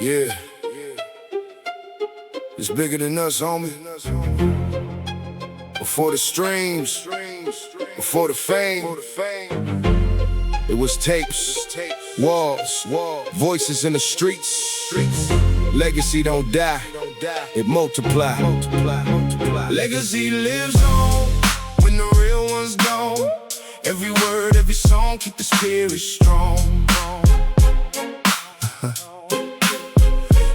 Yeah. It's bigger than us, homie. Before the streams, before the fame, it was tapes, walls, voices in the streets. Legacy don't die, it multiply. Legacy lives on when the real one's gone. Every word, every song, keep the spirit strong.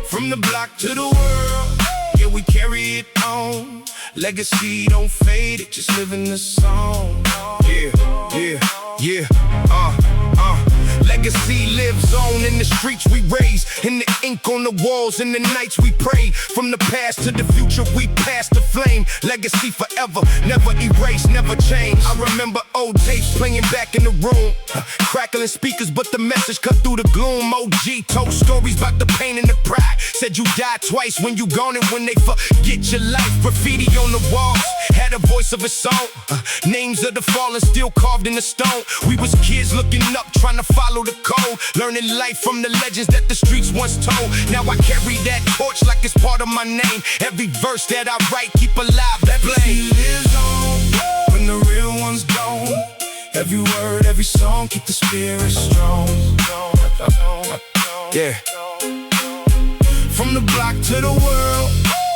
From the block to the world, yeah, we carry it on. Legacy don't fade, it just live in the song. Yeah. Legacy lives on in the streets we raise, in the ink on the walls, in the nights we pray. From the past to the future, we pass the flame. Legacy forever, never erase, never change. I remember old tapes playing back in the room, crackling speakers, but the message cut through the gloom. OG told stories about the pain and the pride. Said you died twice, when you gone and when they forget your life. Graffiti on the walls had a voice of its own. Names of the fallen still carved in the stone. We was kids looking up, trying to follow the code, learning life from the legends that the streets once told. Now I carry that torch like it's part of my name. Every verse that I write, keep alive that flame. Lives on when the real one's gone. Every word, every song, keep the spirit strong. Yeah. From the block to the world,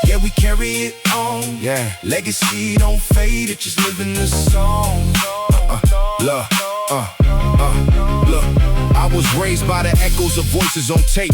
yeah, we carry it on. Yeah. Legacy don't fade, it just live in the song. Look. I was raised by the echoes of voices on tape,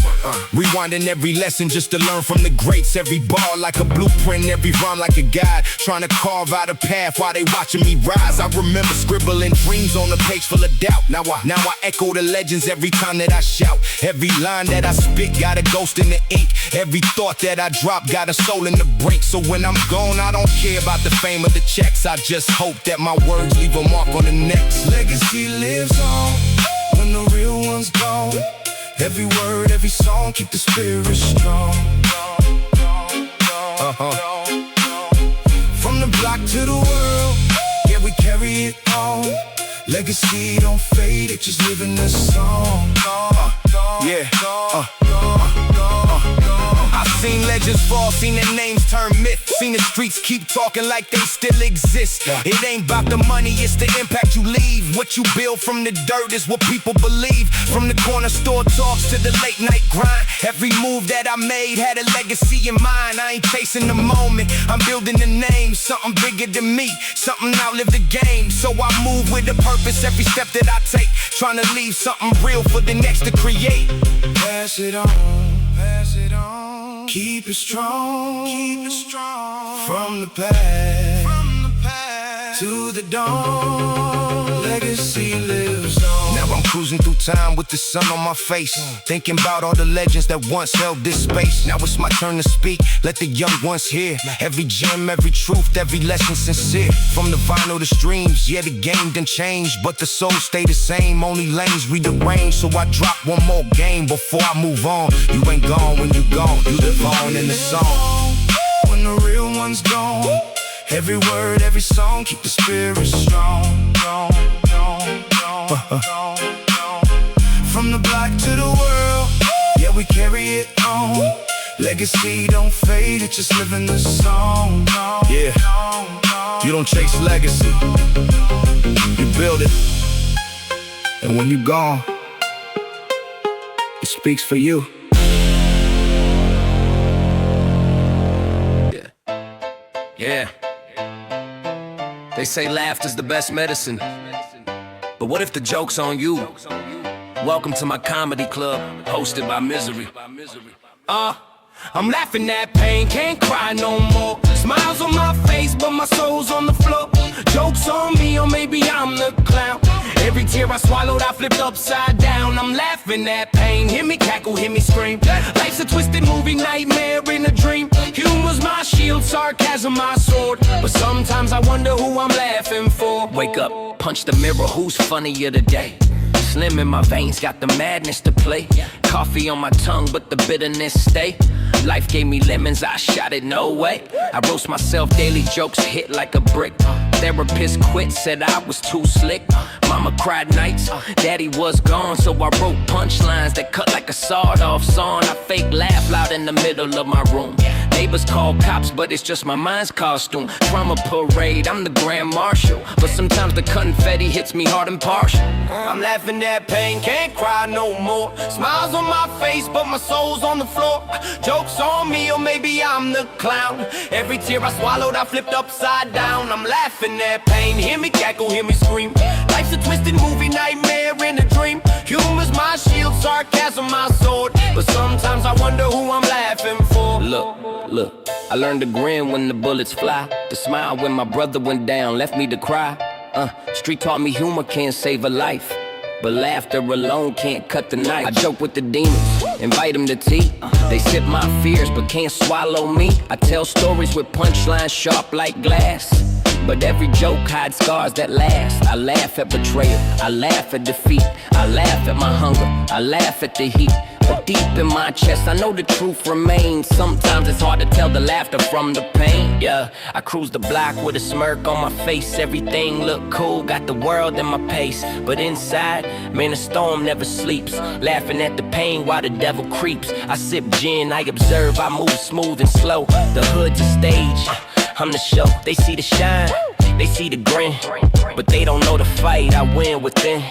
rewinding every lesson just to learn from the greats. Every bar like a blueprint, every rhyme like a guide, trying to carve out a path while they watching me rise. I remember scribbling dreams on a page full of doubt. Now I echo the legends every time that I shout. Every line that I spit got a ghost in the ink. Every thought that I drop got a soul in the break. So when I'm gone, I don't care about the fame or the checks. I just hope that my words leave a mark on the next. Legacy lives on when the real one's gone. Every word, every song, keep the spirit strong. From the block to the world, yeah, we carry it on. Legacy don't fade, it just live in the song. I've seen legends fall, seen their names turn myth, seen the streets keep talking like they still exist. It ain't about the money, it's the impact you leave. What you build from the dirt is what people believe. From the corner store talks to the late night grind, every move that I made had a legacy in mind. I ain't chasing the moment, I'm building the name. Something bigger than me, something outlive the game. So I move with a purpose every step that I take, trying to leave something real for the next to create. Pass it on, pass it on. Keep it strong, keep it strong. From the past to the dawn, legacy lives on. Now I'm cruising through time with the sun on my face, thinking about all the legends that once held this space. Now it's my turn to speak, let the young ones hear every gem, every truth, every lesson sincere. From the vinyl to streams, yeah, the game done changed, but the soul stay the same, only lanes rearranged. So I drop one more game before I move on. You ain't gone when you gone, you live on in the song. When the real one's gone, every word, every song, keep the spirit strong. From the block to the world, yeah, we carry it on. Legacy don't fade, it just live in the song. Yeah, you don't chase legacy, you build it. And when you gone, it speaks for you. Yeah. They say laughter's the best medicine, but what if the joke's on you? Welcome to my comedy club, hosted by Misery. I'm laughing at pain, can't cry no more. Smiles on my face, but my soul's on the floor. Jokes on me, or maybe I'm the clown. Every tear I swallowed, I flipped upside down. I'm laughing at pain, hear me cackle, hear me scream. Life's a twisted movie, nightmare in a dream. Humor's my shield, sarcasm my sword. But sometimes I wonder who I'm laughing for. Wake up, punch the mirror, who's funnier today? Slim in my veins, got the madness to play. Coffee on my tongue, but the bitterness stay. Life gave me lemons, I shot it, no way. I roast myself, daily jokes hit like a brick. therapist quit, said I was too slick. Mama cried nights, daddy was gone, so I wrote punchlines that cut like a sawed-off sawn. I fake laugh loud in the middle of my room. Neighbors call cops, but it's just my mind's costume. Trauma parade, I'm the grand marshal, but sometimes the confetti hits me hard and partial. I'm laughing at pain, can't cry no more. Smiles on my face, but my soul's on the floor. Jokes on me, or maybe I'm the clown. Every tear I swallowed, I flipped upside down. I'm laughing at pain, hear me cackle, hear me scream. Life's a twisted movie, nightmare in a dream. Humor's my shield, sarcasm my sword. But sometimes I wonder who I'm laughing for. Look, I learned to grin when the bullets fly, to smile when my brother went down, left me to cry. Street taught me humor can't save a life, but laughter alone can't cut the knife. I joke with the demons, invite them to tea. They sip my fears but can't swallow me. I tell stories with punchlines sharp like glass, but every joke hides scars that last. I laugh at betrayal, I laugh at defeat, I laugh at my hunger, I laugh at the heat. But deep in my chest, I know the truth remains. Sometimes it's hard to tell the laughter from the pain. Yeah, I cruise the block with a smirk on my face. Everything look cool, got the world in my pace. But inside, man, the storm never sleeps. Laughing at the pain while the devil creeps. I sip gin, I observe, I move smooth and slow. The hood's a stage, I'm the show. They see the shine, they see the grin, but they don't know the fight I win within.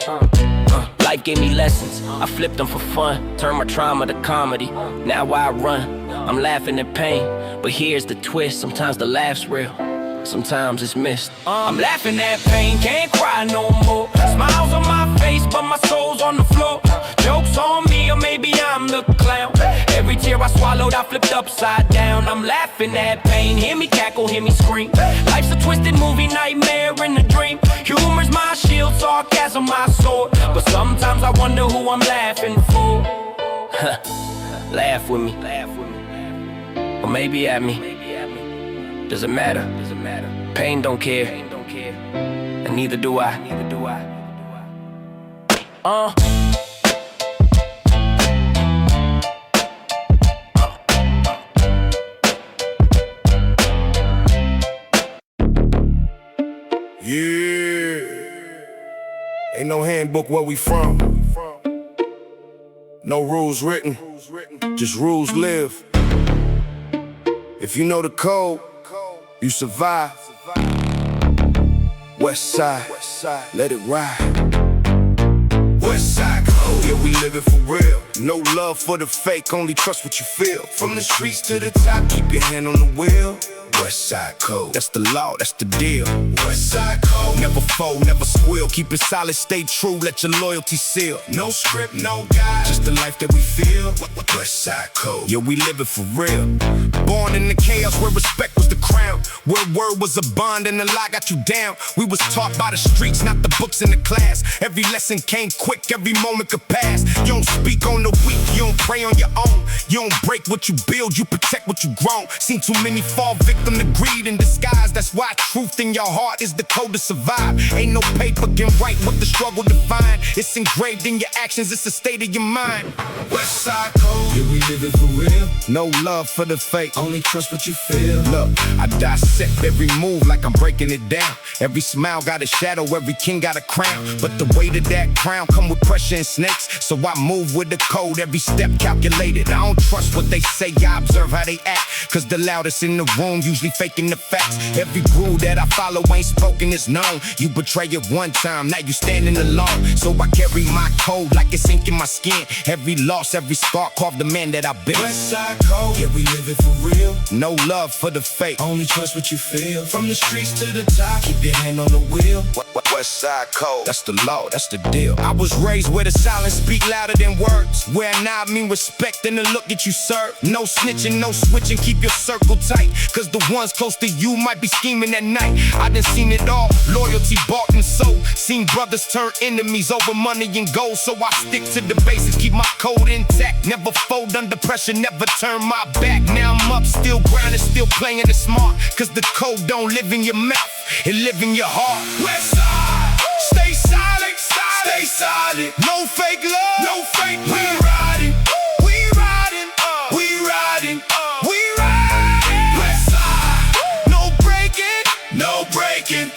Life gave me lessons, I flipped them for fun. Turned my trauma to comedy, now I run. I'm laughing at pain, but here's the twist. Sometimes the laugh's real, sometimes it's missed. I'm laughing at pain, can't cry no more. Smiles on my face, but my soul's on the floor. Jokes on me, or maybe I'm the clown. Every tear I swallowed, I flipped upside down. I'm laughing at pain, hear me cackle, hear me scream. Life's a twisted movie, nightmare in a dream. Humor's my shield, sarcasm my sword. But sometimes I wonder who I'm laughing for. Laugh with me, or maybe at me. Doesn't matter. Pain don't care, and neither do I. Yeah. Ain't no handbook where we from. No rules written, just rules live. If you know the code, you survive. West side, let it ride. West side code, yeah, we live it for real. No love for the fake, only trust what you feel. From the streets to the top, keep your hand on the wheel. West side code, that's the law, that's the deal. West side code, never fold, never squeal. Keep it solid, stay true, let your loyalty seal. No script, no guide, just the life that we feel. West side code, yeah, we live it for real. Born in the chaos where respect was the crown, where word was a bond and the lie got you down. We was taught by the streets, not the books in the class. Every lesson came quick, every moment could pass. You don't speak on the weak, you don't pray on your own. You don't break what you build, you protect what you grown. Seen too many fall victim to greed in disguise. That's why truth in your heart is the code to survive. Ain't no paper can write what the struggle define. It's engraved in your actions, it's a state of your mind. West side code, here we live it for real. No love for the fake, only trust what you feel. Look, I dissect every move like I'm breaking it down. Every smile got a shadow, every king got a crown. But the weight of that crown come with pressure and snakes. So I move with the code, every step calculated. I don't trust what they say, I observe how they act. Cause the loudest in the room usually faking the facts. Every rule that I follow ain't spoken, is known. You betray it one time, now you standing alone. So I carry my code like it's ink in my skin. Every loss, every scar carved the man that I've been. West side code, yeah, we live it for real. No love for the fake, only trust what you feel. From the streets to the top, keep your hand on the wheel. West side code, that's the law, that's the deal. I was raised where the silence speak louder than words, where now I mean respect and the look that you serve. No snitching, no switching, keep your circle tight. Cause the ones close to you might be scheming at night. I done seen it all, loyalty bought and sold. Seen brothers turn enemies over money and gold. So I stick to the basics, keep my code intact. Never fold under pressure, never turn my back. Now I'm up, still grinding, still playing it smart. Cause the code don't live in your mouth, it live in your heart. West side, stay solid, stay solid. No fake love, no fake love. We riding, we riding, we riding, we riding. West side, no breaking, no breaking.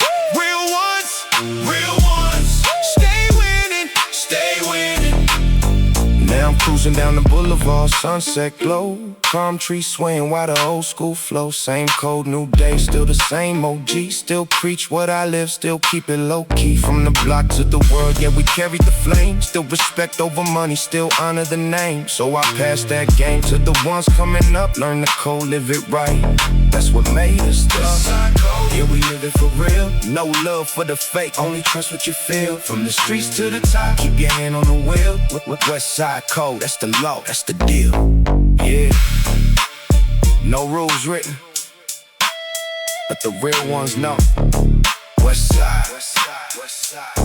down the boulevard, sunset glow. Palm trees swaying while the old school flow. Same code, new day, still the same OG. Still preach what I live, still keep it low key. From the block to the world, yeah, we carry the flame. Still respect over money, still honor the name. So I pass that game to the ones coming up. Learn the code, live it right. That's what made us tough. Yeah, we live it for real. No love for the fake, only trust what you feel. From the streets to the top, keep your hand on the wheel. West side code, that's the law, that's the deal. Yeah, no rules written, but the real ones know. West side, west side, west side.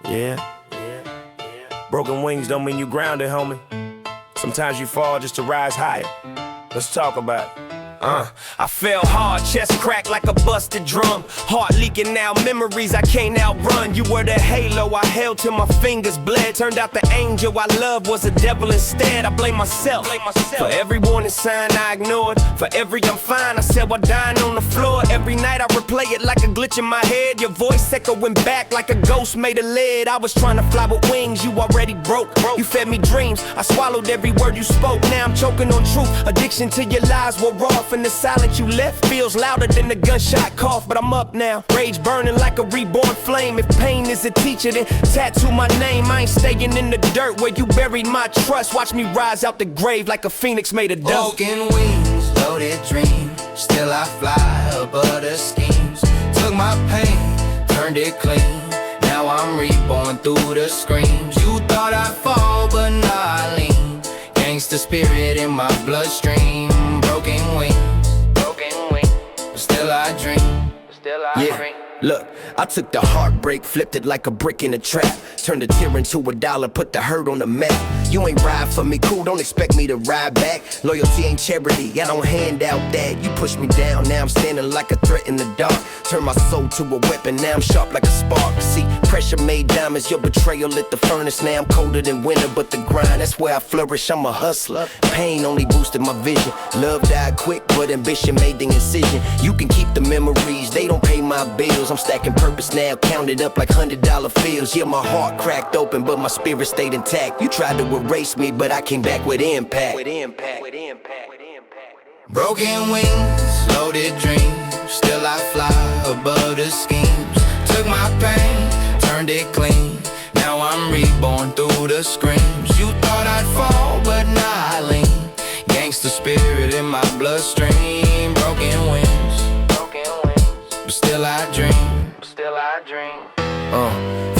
Yeah. Broken wings don't mean you grounded, homie. Sometimes you fall just to rise higher. Let's talk about it. I fell hard, chest cracked like a busted drum. Heart leaking out, memories I can't outrun. You were the halo I held till my fingers bled. Turned out the angel I loved was a devil instead. I blame myself for every warning sign I ignored. For every I'm fine, I said while dying on the floor. Every night I replay it like a glitch in my head. Your voice echoing back like a ghost made of lead. I was trying to fly with wings, you already broke. You fed me dreams, I swallowed every word you spoke. Now I'm choking on truth, addiction to your lies were off. And the silence you left feels louder than the gunshot cough. But I'm up now, rage burning like a reborn flame. If pain is a teacher, then tattoo my name. I ain't staying in the dirt where you buried my trust. Watch me rise out the grave like a phoenix made of dust. Broken wings, loaded dream. Still I fly above the schemes. Took my pain, turned it clean. Now I'm reborn through the screams. You thought I'd fall, but nah, I lean. Gangsta spirit in my bloodstream. Broken wings, but still I dream. Look, I took the heartbreak, flipped it like a brick in a trap. Turned a tear into a dollar, put the hurt on the map. You ain't ride for me, cool, don't expect me to ride back. Loyalty ain't charity, I don't hand out that. You push me down, now I'm standing like a threat in the dark. Turn my soul to a weapon, now I'm sharp like a spark. See, pressure made diamonds, your betrayal lit the furnace. Now I'm colder than winter, but the grind, that's where I flourish. I'm a hustler, pain only boosted my vision. Love died quick, but ambition made the incision. You can keep the memories, they don't pay my bills. I'm stacking purpose now, counted up like $100 bills. Yeah, my heart cracked open, but my spirit stayed intact. You tried to erase me, but I came back with impact. Broken wings, loaded dreams. Still I fly above the schemes. Took my pain, turned it clean. Now I'm reborn through the screams. You thought I'd fall, but nah, I lean. Gangsta spirit in my bloodstream. Broken wings, but still I dream.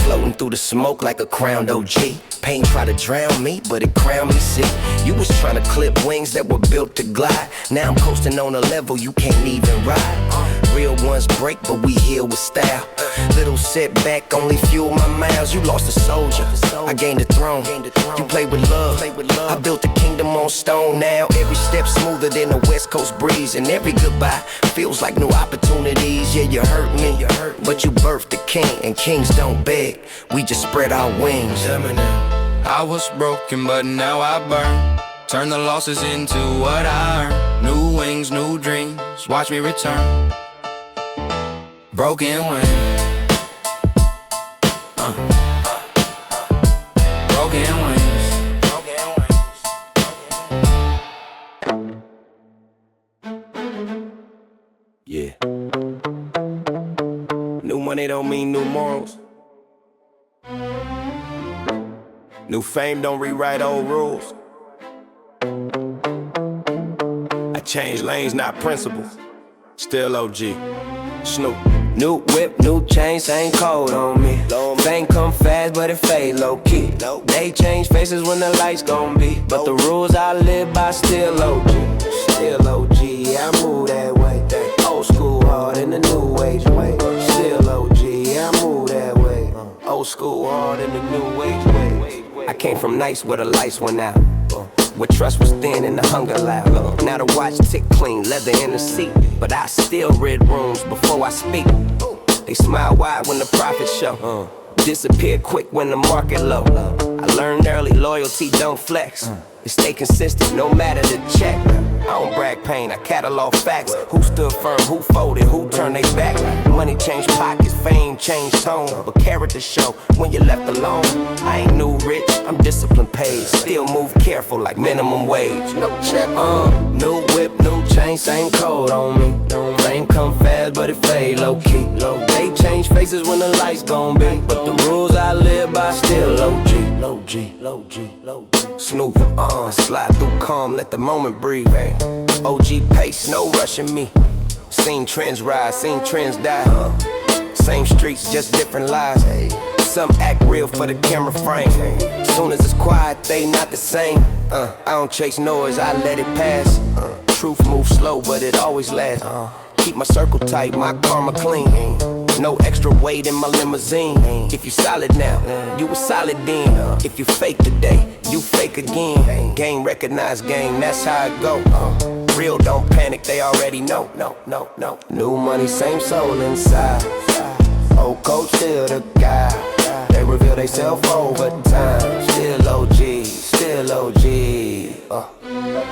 Floating through the smoke like a crowned OG. Pain tried to drown me, but it crowned me sick. You was trying to clip wings that were built to glide. Now I'm coasting on a level you can't even ride. Real ones break, but we heal with style. Little setback only fuel my miles. You lost a soldier, I gained a throne. You played with love, I built a kingdom on stone. Now every step smoother than a West Coast breeze. And every goodbye feels like new opportunities. Yeah, you hurt me, but you birthed a king. And kings don't beg, we just spread our wings. Eminem. I was broken, but now I burn. Turn the losses into what I earn. New wings, new dreams, watch me return. Broken wings, broken wings. Yeah. New money don't mean new morals. New fame don't rewrite old rules. I change lanes, not principles. Still OG. Snoop. New whip, new chain, same code on me. Fame come fast, but it fade low key. They change faces when the lights gon' be. But the rules I live by still OG. Still OG, I move that way. Old school hard in the new age way. Still OG, I move that way. Old school hard in the new age way. I came from nights where the lights went out, where trust was thin and the hunger loud. Now the watch tick clean, leather in the seat, but I still read rooms before I speak. They smile wide when the prophets show. disappear quick when the market low. I learned early, loyalty don't flex. It's stay consistent, no matter the check. I don't brag pain, I catalog facts. Who stood firm, who folded, who turned their back. Money changed pockets, fame changed tone. But character show when you're left alone. I ain't new rich, I'm disciplined paid. Still move careful like minimum wage. No check, new whip, new chain, same code on me. Fame come fast, but it fade low key. They change faces when the lights gon' be. But the rules I live by still low G. Low G, low G, low G. Snoop, slide through calm, let the moment breathe. OG pace, no rushing me. Seen trends rise, seen trends die. Same streets, just different lives. Some act real for the camera frame. Soon as it's quiet, they not the same. I don't chase noise, I let it pass. Truth moves slow, but it always lasts. Keep my circle tight, my karma clean. No extra weight in my limousine. If you solid now, you was solid then. If you fake today, you fake again. Game recognized game, that's how it go. Real don't panic, they already know. No. New money, same soul inside. Old coach, still the guy. They reveal they self over time. Still OG, still OG.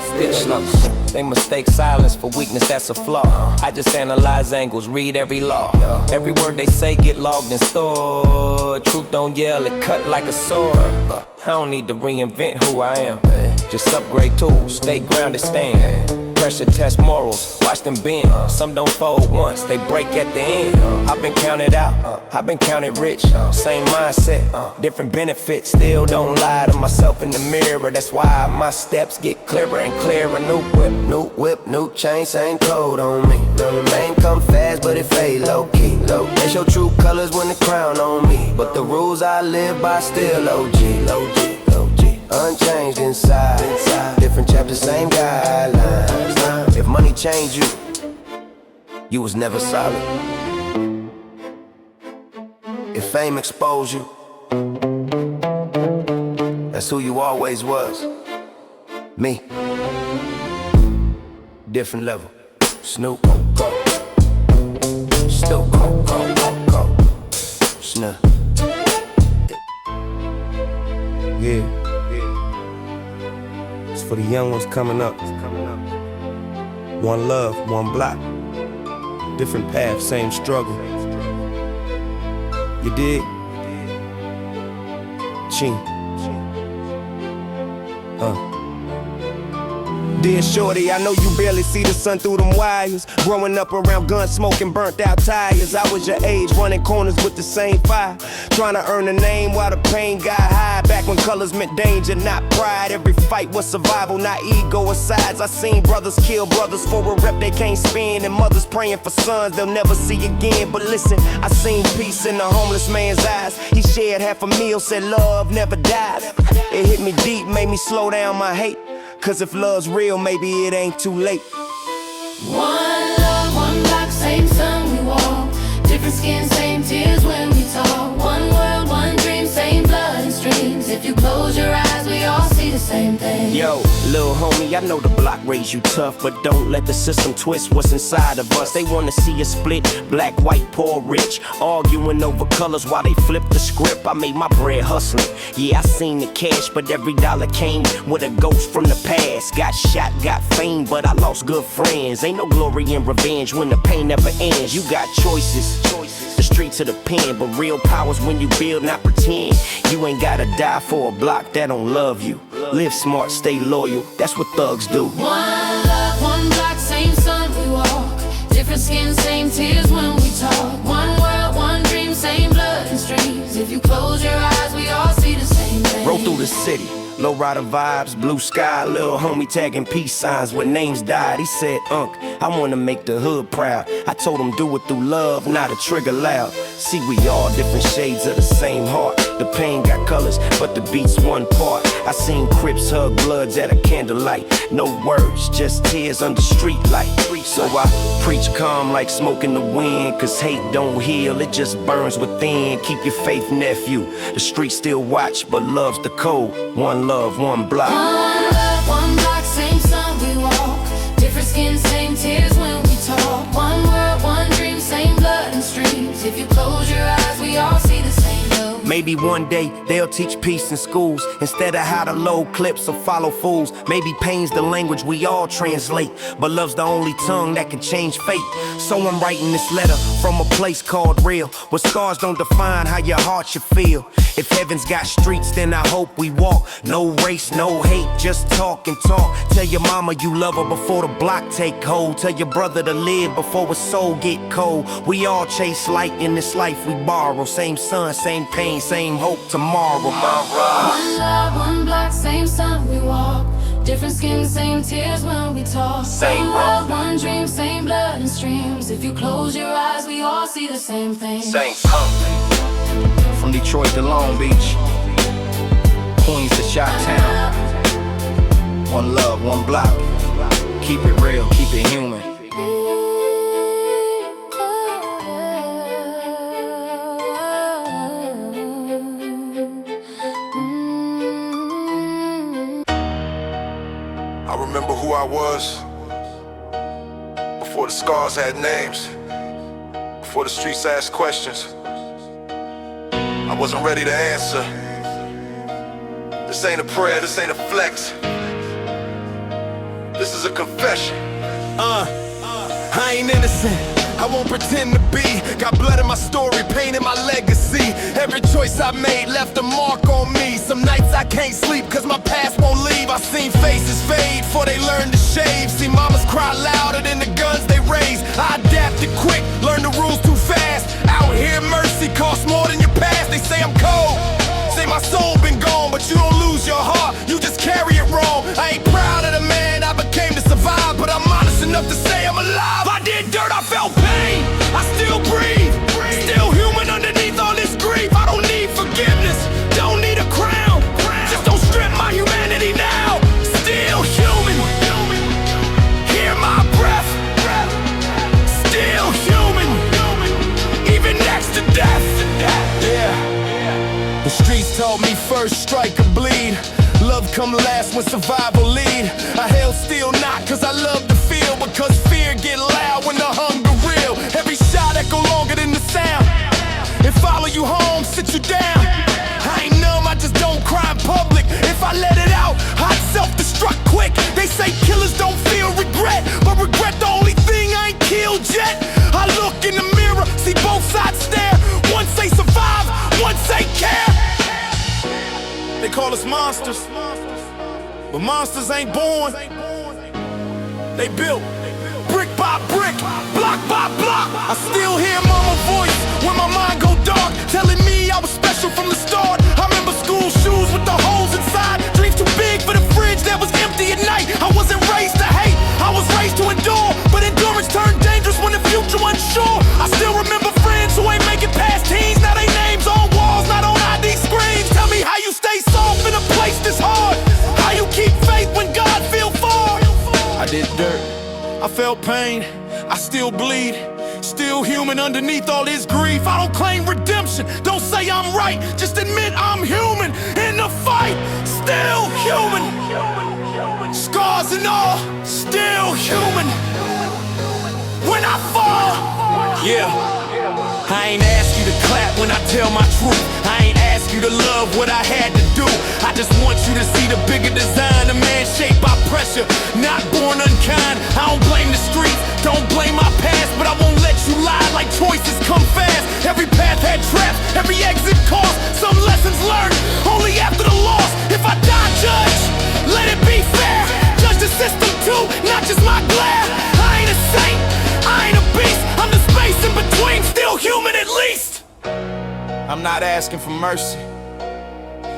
Still slow. They mistake silence for weakness, that's a flaw. I just analyze angles, read every law. Every word they say get logged and stored. Truth don't yell, it cut like a sword. I don't need to reinvent who I am. Just upgrade tools, stay grounded, stand. Pressure test morals, watch them bend. Some don't fold once, they break at the end. I've been counted out, I've been counted rich. Same mindset, different benefits. Still don't lie to myself in the mirror. That's why my steps get clearer and clearer. New whip, new chain, same code on me. The name come fast, but it fade low key. They show true colors when the crown on me. But the rules I live by still OG. Unchanged inside. Different chapters, same guidelines. If money changed you, you was never solid. If fame exposed you, that's who you always was. Me. Different level. Snoop, go. Still go. Snoop. Yeah. It's for the young ones coming up. One love, one block. Different path, same struggle. You dig? Ching. Dear shorty, I know you barely see the sun through them wires. Growing up around gun smoke and burnt out tires. I was your age, running corners with the same fire. Trying to earn a name while the pain got high. Back when colors meant danger, not pride. Every fight was survival, not ego asides. I seen brothers kill brothers for a rep they can't spend. And mothers praying for sons they'll never see again. But listen, I seen peace in the homeless man's eyes. He shared half a meal, said love never dies. It hit me deep, made me slow down my hate. Cause if love's real, maybe it ain't too late. One love, one block, same sun we walk. Different skin, same tears when we talk. One world, one dream, same blood and streams. If you close your eyes, we all see the same thing. Yo, little homie, I know the block raised you tough, but don't let the system twist what's inside of us. They wanna see us split, black, white, poor, rich, arguing over colors while they flip the script. I made my bread hustling. Yeah, I seen the cash, but every dollar came with a ghost from the past. Got shot, got fame, but I lost good friends. Ain't no glory in revenge when the pain never ends. You got choices. The streets of the pen, but real power's when you build, not pretend. You ain't gotta die for a block that don't love you. Live smart, stay loyal, that's what thugs do. One love, one block, same sun we walk. Different skin, same tears when we talk. One world, one dream, same blood and streams. If you close your eyes, we all see the same thing. Roll through the city, low rider vibes, blue sky. Little homie tagging peace signs when names died. He said, I wanna make the hood proud. I told him do it through love, not a trigger loud. See, we all different shades of the same heart. The pain got colors, but the beat's one part. I seen Crips hug Bloods at a candlelight. No words, just tears under street light. So I preach calm like smoke in the wind. Cause hate don't heal, it just burns within. Keep your faith, nephew. The streets still watch, but love's the code. One love, one block. One love, one block, same sun we walk. Different skin, same tears when we talk. One world, one dream, same blood and streams. If you close your eyes, we all see the same love. Maybe one day they'll teach peace in schools instead of how to load clips or follow fools. Maybe pain's the language we all translate, but love's the only tongue that can change fate. So I'm writing this letter from a place called real, where scars don't define how your heart should feel. If heaven's got streets, then I hope we walk. No race, no hate, just talk and talk. Tell your mama you love her before the block take hold. Tell your brother to live before his soul get cold. We all chase light in this life we borrow. Same sun, same pain, same hope tomorrow. One love, one block, same sun we walk. Different skin, same tears when we talk. Same world, one dream, same blood and streams. If you close your eyes, we all see the same thing. Same from Detroit to Long Beach, Queens to Chi-Town. One love, one block. Keep it real, keep it human. I remember who I was before the scars had names, before the streets asked questions. I wasn't ready to answer. This ain't a prayer, this ain't a flex. This is a confession. I ain't innocent, I won't pretend to be. Got blood in my story, pain in my legacy. Every choice I made left a mark on me. Some nights I can't sleep cause my past won't leave. I seen faces fade before they learned to shave. See mamas cry louder than the guns they raise. I adapted quick, learned the rules too fast. Out here mercy costs more than your past. They say I'm cold, say my soul been gone, but you don't lose your heart, you just carry it wrong. I ain't proud of the man I became to survive, but I'm honest enough to say I'm alive. I did dirt, I felt pain, I still breathe. Still human underneath all this grief. I don't need forgiveness, don't need a crown. Just don't strip my humanity now. Still human, hear my breath. Still human, even next to death. Yeah. The streets told me first strike or bleed. Love come last when survival lead. I held still not cause I love to feel, because fear get loud when the hunger real. Every shot echo longer than the sound, and follow you home, sit you down. I ain't numb, I just don't cry in public. If I let it out, I'd self-destruct quick. They say killers don't feel regret, but regret the only thing I ain't killed yet. I look in the mirror, see both sides stare. One say survive, one say care. They call us monsters, but monsters ain't born. They built brick by brick, block by block. I still hear mama's voice when my mind go dark, telling me I was special from the start. I remember school shoes with the holes inside, dreams too big for the fridge that was empty at night. I wasn't raised to hate, I was raised to endure, but endurance turned dangerous when the future unsure. I still remember friends who ain't making past teens, now they names on walls, not on ID screens. Tell me how you stay soft in a place this hard, how you keep faith when God feel far. I did dirt, I felt pain, I still bleed. Still human underneath all this grief. I don't claim redemption, don't say I'm right, just admit I'm human in the fight. Still human, scars and all, still human. When I fall, yeah, I ain't ask you to clap when I tell my truth. I ain't ask you to love what I had to do. I just want you to see the bigger design. A man shaped by pressure, not born unkind. I don't blame the streets, don't blame my past, but I won't let you lie like choices come fast. Every path had traps, every exit cost. Some lessons learned only after the loss. If I die, judge, let it be fair. Judge the system too, not just my glare. I ain't a saint, I ain't a beast, I'm the space in between, still human at least. I'm not asking for mercy,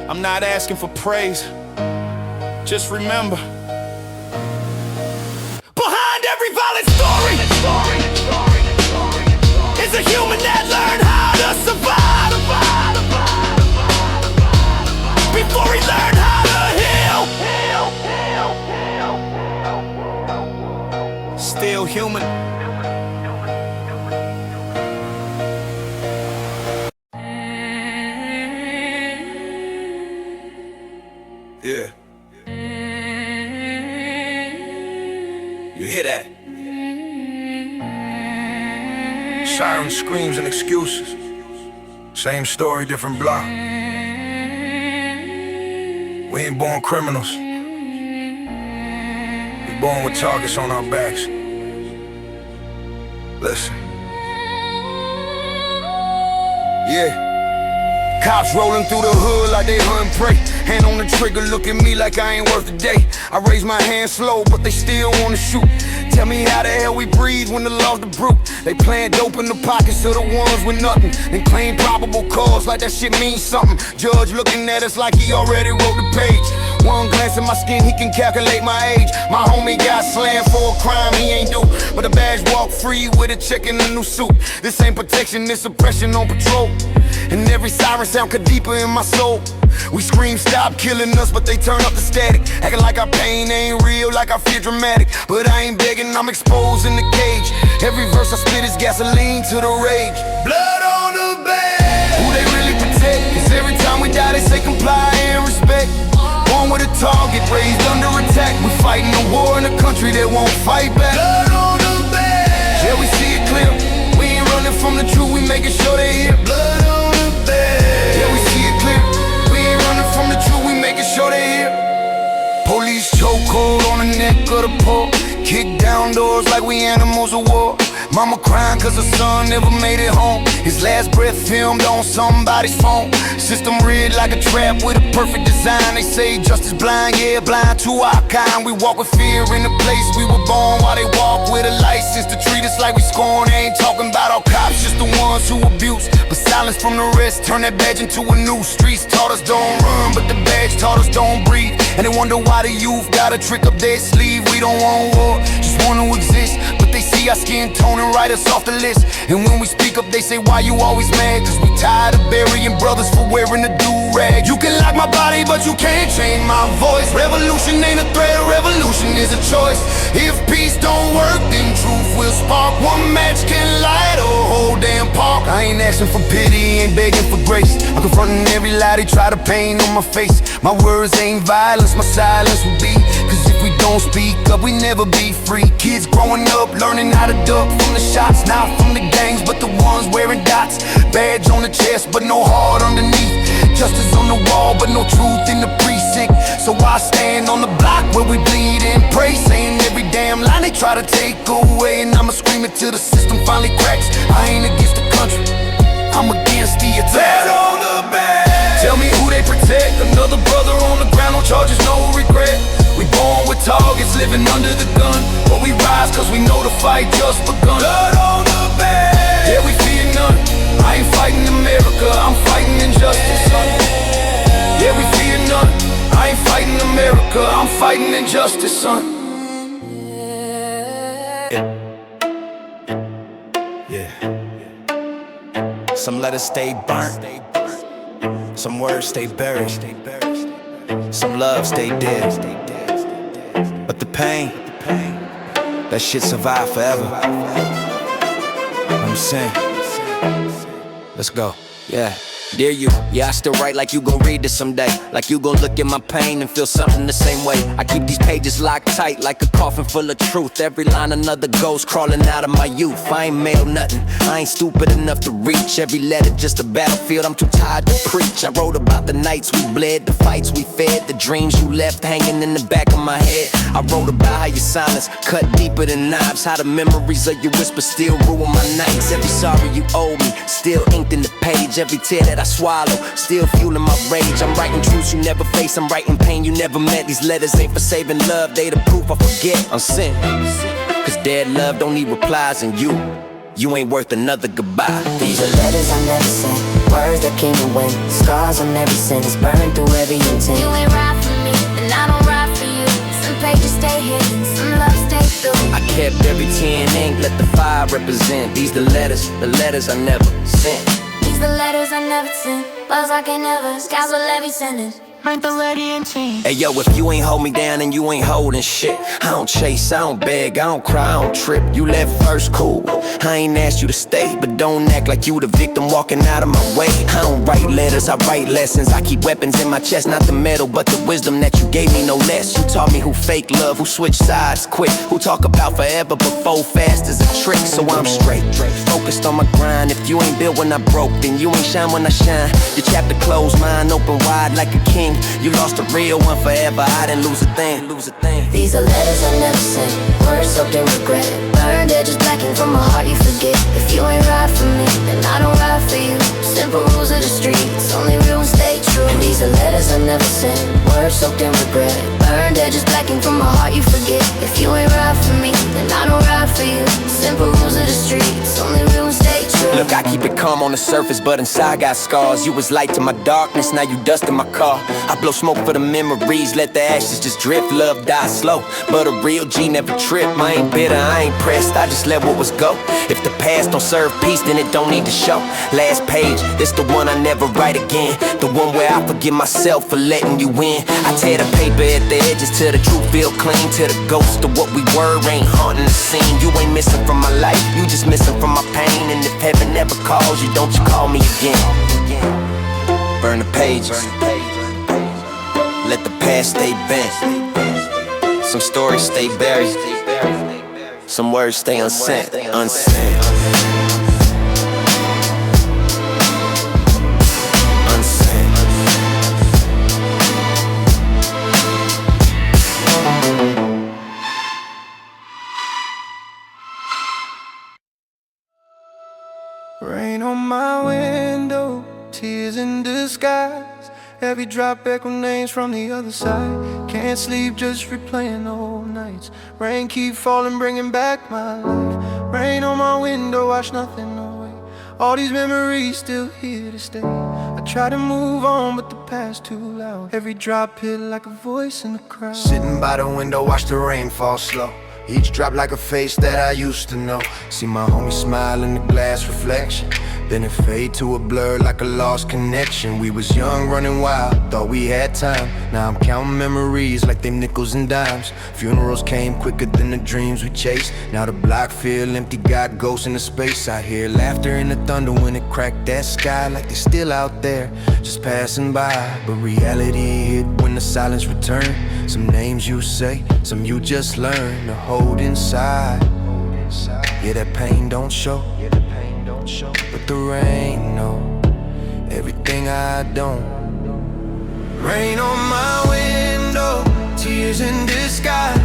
I'm not asking for praise. Just remember, behind every violent story is a human that learned how to survive before he learned how to heal. Still human. Yeah. You hear that? Siren screams and excuses. Same story, different block. We ain't born criminals. We born with targets on our backs. Listen. Yeah. Cops rolling through the hood like they hunt prey. Hand on the trigger, look at me like I ain't worth a day. I raise my hand slow, but they still wanna shoot. Tell me how the hell we breathe when the law's the brute. They playing dope in the pockets of the ones with nothing, then claim probable cause like that shit means something. Judge looking at us like he already wrote the page. One glance at my skin, he can calculate my age. My homie got slammed for a crime he ain't do, but a badge walk free with a check in a new suit. This ain't protection, this oppression on patrol. And every siren sound cut deeper in my soul. We scream stop killing us, but they turn up the static, acting like our pain ain't real, like I feel dramatic. But I ain't begging, I'm exposed in the cage. Every verse I spit is gasoline to the rage. Blood on the bed. Who they really protect? Cause every time we die they say comply and respect. Born with a target, raised under attack. We fighting a war in a country that won't fight back. Blood on the bed. Yeah, we see it clear. We ain't running from the truth, we making sure they hear. Blood on the bed. Yeah, we see it clear. We ain't running from the truth, we making sure they hear. Police chokehold on the neck of the poor. Kick down doors like we animals of war. Mama crying cause her son never made it home. His last breath filmed on somebody's phone. System rigged like a trap with a perfect design. They say justice blind, yeah, blind to our kind. We walk with fear in the place we were born, while they walk with a license to treat us like we scorn. They ain't talking about our cops, just the ones who abuse. But silence from the rest, turn that badge into a new. Streets taught us don't run, but the badge taught us don't breathe. And they wonder why the youth got a trick up their sleeve. We don't want war, just want to exist. But they see our skin tone and write us off the list. And when we speak up they say why you always mad? Cause we tired of burying brothers for wearing a do-rag. You can lock my body but you can't change my voice. Revolution ain't a threat, revolution is a choice. If peace don't work then truth will spark. One match can light a whole damn park. I ain't asking for pity, ain't begging for grace. I'm confronting every lie they try to paint on my face. My words ain't violence, my silence will be. Cause if we don't speak up we never be free. Kids growing up learning how to duck from the shots, not from the gangs but the ones wearing dots. Badge on the chest but no heart underneath. Justice on the wall but no truth in the precinct. So I stand on the block where we bleed and pray, saying every damn line they try to take away. And I'ma scream it till the system finally cracks. I ain't against the country, I'm against the attack. On the bed. Tell me who they protect. Another brother on the ground, no charges, no regret. We born with targets, living under the gun. But we rise cause we know the fight just begun. Blood on the bed. Yeah, we fear none. I ain't fighting America, I'm fighting injustice, son. Yeah, we fear none. I ain't fighting America, I'm fighting injustice, son. Yeah. Some letters stay burnt, some words stay buried, some love stay dead. But the pain, that shit survive forever. I'm saying, let's go. Yeah. Dear you, yeah, I still write like you gon' read this someday. Like you gon' look at my pain and feel something the same way. I keep these pages locked tight like a coffin full of truth. Every line another ghost crawling out of my youth. I ain't mail nothing, I ain't stupid enough to reach. Every letter just a battlefield, I'm too tired to preach. I wrote about the nights we bled, the fights we fed, the dreams you left hanging in the back of my head. I wrote about how your silence cut deeper than knives, how the memories of your whisper still ruin my nights. Every sorry you owe me, still inked in the page. Every tear that I swallow, still fueling my rage. I'm writing truths you never face, I'm writing pain you never met. These letters ain't for saving love, they the proof I forget. I'm sent, cause dead love don't need replies. And you ain't worth another goodbye. These are letters I never sent, words that came and went, scars on every sentence, burned through every intent. You ain't right for me, and I don't ride for you. Some pages stay hidden, some love stay through. I kept every tear in ink, let the fire represent. These the letters I never sent. These the letters I never sent, buzz like I never, skies will let me send it. Mentality and team. Hey yo, if you ain't hold me down and you ain't holding shit, I don't chase, I don't beg, I don't cry, I don't trip. You left first, cool. I ain't asked you to stay, but don't act like you the victim walking out of my way. I don't write letters, I write lessons. I keep weapons in my chest, not the metal, but the wisdom that you gave me, no less. You taught me who fake love, who switch sides quick, who talk about forever before fast is a trick. So I'm straight, focused on my grind. If you ain't built when I broke, then you ain't shine when I shine. Your chapter closed, mine open wide like a king. You lost a real one forever, I didn't lose a thing. These are letters I never sent, words soaked in regret. Burned edges blackened from a heart you forget. If you ain't ride for me, then I don't ride for you. Simple rules of the streets, only real ones stay true. And these are letters I never sent, words soaked in regret. Burned edges blackened from a heart you forget. If you ain't ride for me, then I don't ride for you. Simple rules of the streets, only real ones stay true. Look, I keep it calm on the surface, but inside got scars. You was light to my darkness, now you dust in my car. I blow smoke for the memories, let the ashes just drift. Love die slow, but a real G never trip. I ain't bitter, I ain't pressed, I just let what was go. If the past don't serve peace, then it don't need to show. Last page, this the one I never write again. The one where I forgive myself for letting you in. I tear the paper at the edges till the truth feel clean. Till the ghost of what we were ain't haunting the scene. You ain't missing from my life, you just missing from my pain. And if heaven never calls you, don't you call me again. Burn the pages, let the past stay bent. Some stories stay buried, some words stay unsent. Rain on my window, tears in disguise. Every drop echo names from the other side. Can't sleep, just replaying old nights. Rain keep falling, bringing back my life. Rain on my window, wash nothing away. All these memories still here to stay. I try to move on, but the past too loud. Every drop hit like a voice in the crowd. Sitting by the window, watch the rain fall slow. Each drop like a face that I used to know. See my homie smile in the glass reflection, then it fade to a blur like a lost connection. We was young, running wild, thought we had time. Now I'm counting memories like they nickels and dimes. Funerals came quicker than the dreams we chased. Now the block feel empty, got ghosts in the space. I hear laughter and the thunder when it cracked that sky, like they still out there, just passing by. But reality hit when the silence returned. Some names you say, some you just learn to hold inside. Yeah, that pain don't show, but the rain know everything I don't. Rain on my window, tears in disguise.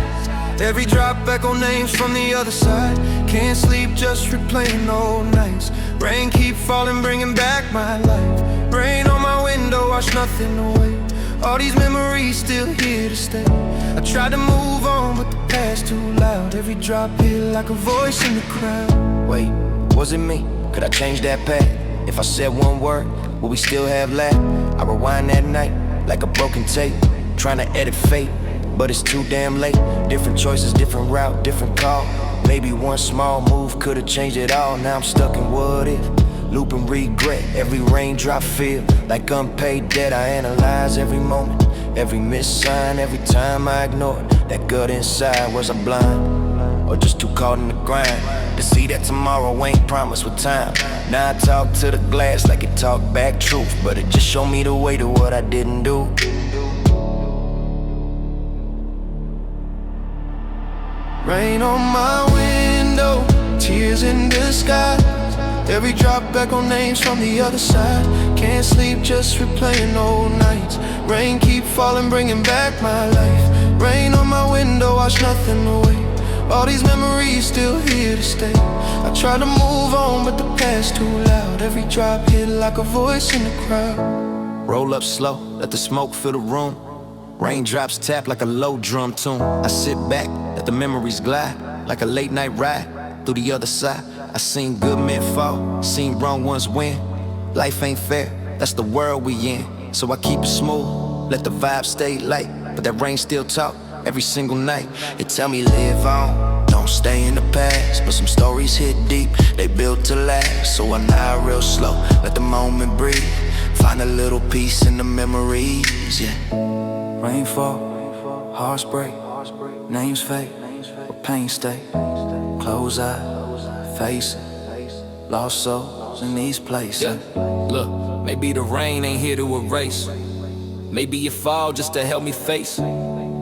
Every drop echo names from the other side. Can't sleep, just replaying old nights. Rain keep falling, bringing back my life. Rain on my window, wash nothing away. All these memories still here to stay. I tried to move on, but the past too loud. Every drop hit like a voice in the crowd. Wait, was it me? Could I change that path? If I said one word, would we still have laugh? I rewind that night like a broken tape, trying to edit fate, but it's too damn late. Different choices, different route, different call. Maybe one small move could've changed it all. Now I'm stuck in what if, looping regret. Every raindrop feel like unpaid debt. I analyze every moment, every missed sign. Every time I ignored that gut inside. Was I blind, or just too caught in the grind to see that tomorrow ain't promised with time? Now I talk to the glass like it talk back truth, but it just showed me the way to what I didn't do. Rain on my window, tears in disguise. Every drop echo names from the other side. Can't sleep, just replaying old nights. Rain keep falling, bringing back my life. Rain on my window, wash nothing away. All these memories still here to stay. I try to move on, but the past too loud. Every drop hit like a voice in the crowd. Roll up slow, let the smoke fill the room. Raindrops tap like a low drum tune. I sit back, let the memories glide like a late night ride through the other side. I seen good men fall, seen wrong ones win. Life ain't fair, that's the world we in. So I keep it smooth, let the vibe stay light. But that rain still talk every single night. It tell me live on, don't stay in the past. But some stories hit deep, they built to last. So I nod real slow, let the moment breathe. Find a little peace in the memories, yeah. Rainfall, hearts break, names fade, but pain stay. Close eye, face it, lost souls in these places. Yeah, look, maybe the rain ain't here to erase. Maybe you fall just to help me face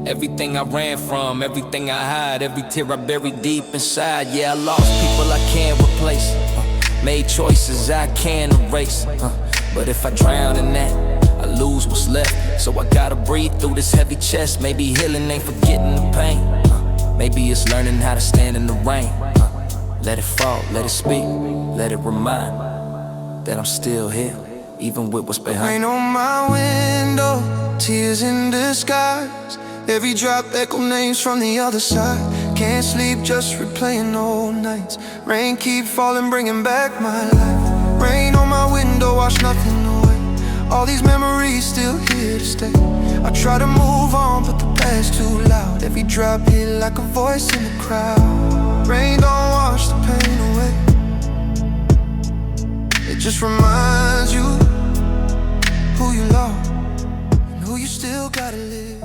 everything I ran from, everything I hide, every tear I buried deep inside. Yeah, I lost people I can't replace, made choices I can't erase. But if I drown in that, I lose what's left. So I gotta breathe through this heavy chest. Maybe healing ain't forgetting the pain. Maybe it's learning how to stand in the rain. Let it fall, let it speak, let it remind that I'm still here, even with what's behind. Rain on my window, tears in disguise. Every drop echo names from the other side. Can't sleep, just replaying old nights. Rain keep falling, bringing back my life. Rain on my window, wash nothing away. All these memories still here to stay. I try to move on, but the past too loud. Every drop hit like a voice in the crowd. Rain don't wash the pain away. It just reminds you who you lost and who you still gotta live.